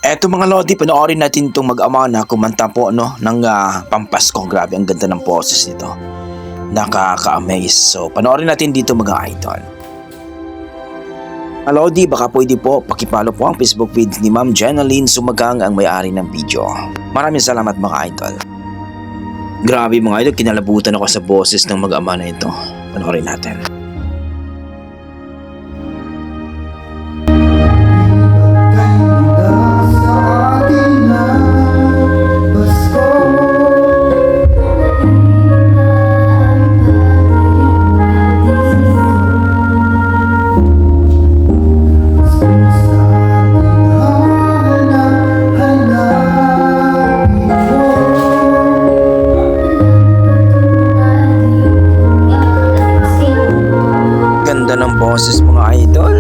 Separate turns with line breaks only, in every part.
Eto mga Lodi, panoorin natin itong mag-ama na kumanta po ng Pampasko. Grabe, ang ganda ng boses nito. Nakaka-amaze. So, panoorin natin dito mga idol. Mga Lodi, baka pwede po pakipalo po ang Facebook page ni Ma'am Jenaline Sumagang, ang may-ari ng video. Maraming salamat mga idol. Grabe mga idol, kinalabutan ako sa boses ng mag-ama na ito. Panoorin natin. Ganda ng boses mga idol.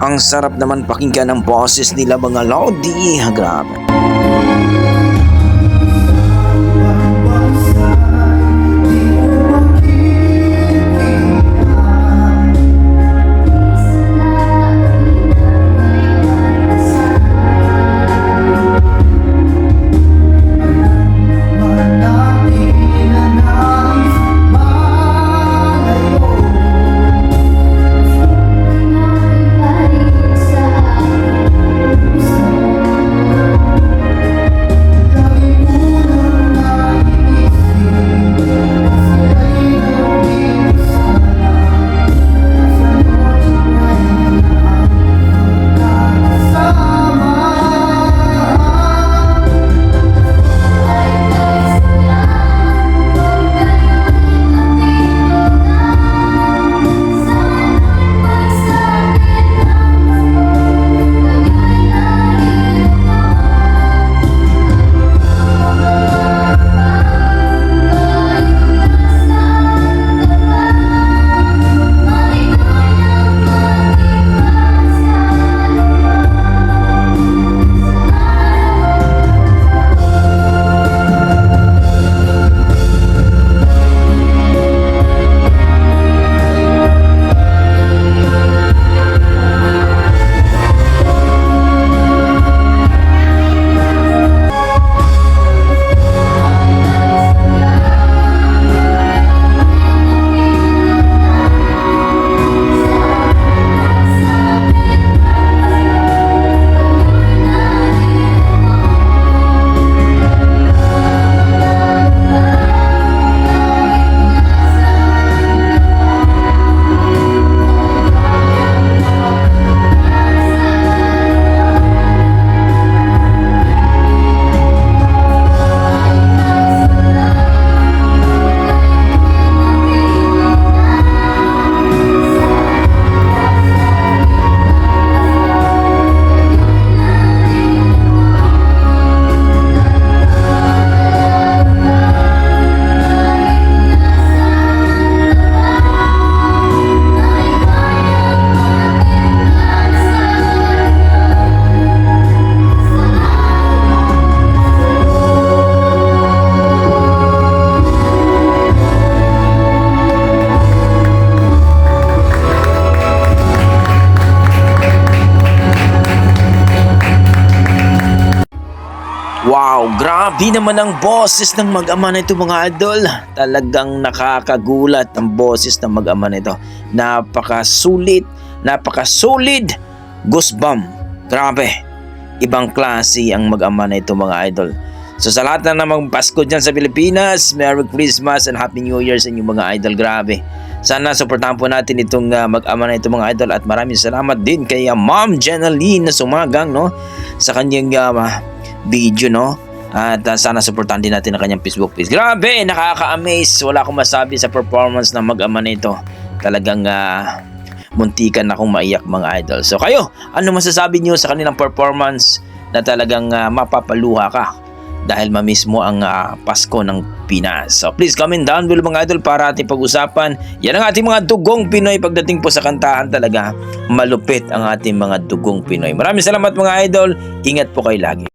Ang sarap naman pakinggan ng boses nila mga Lodi. Grabe. Wow, grabe naman ang boses ng mag-ama na ito mga idol. Talagang nakakagulat ang boses ng mag-ama na ito. Napakasulit, napakasolid. Goosebump. Grabe. Ibang klase ang mag-ama na ito mga idol. So sa lahat na namang Pasko dyan sa Pilipinas, Merry Christmas and Happy New Year sa inyong mga idol. Grabe. Sana suportahan po natin itong mag-ama na ito mga idol, at maraming salamat din kay Ma'am Jenaline na sumagang sa kanyang video at sana suportahan din natin ang kanyang Facebook page. Grabe, nakaka-amaze, wala akong masabi sa performance ng mag-ama na ito. Talagang muntikan akong maiyak mga idol. So kayo, ano masasabi niyo sa kanilang performance na talagang mapapaluha ka dahil mamiss mo ang Pasko ng Pinas? So please comment down below mga idol para ating pag-usapan. Yan ang ating mga dugong Pinoy pagdating po sa kantahan. Talaga malupit ang ating mga dugong Pinoy. Maraming salamat mga idol. Ingat po kayo lagi.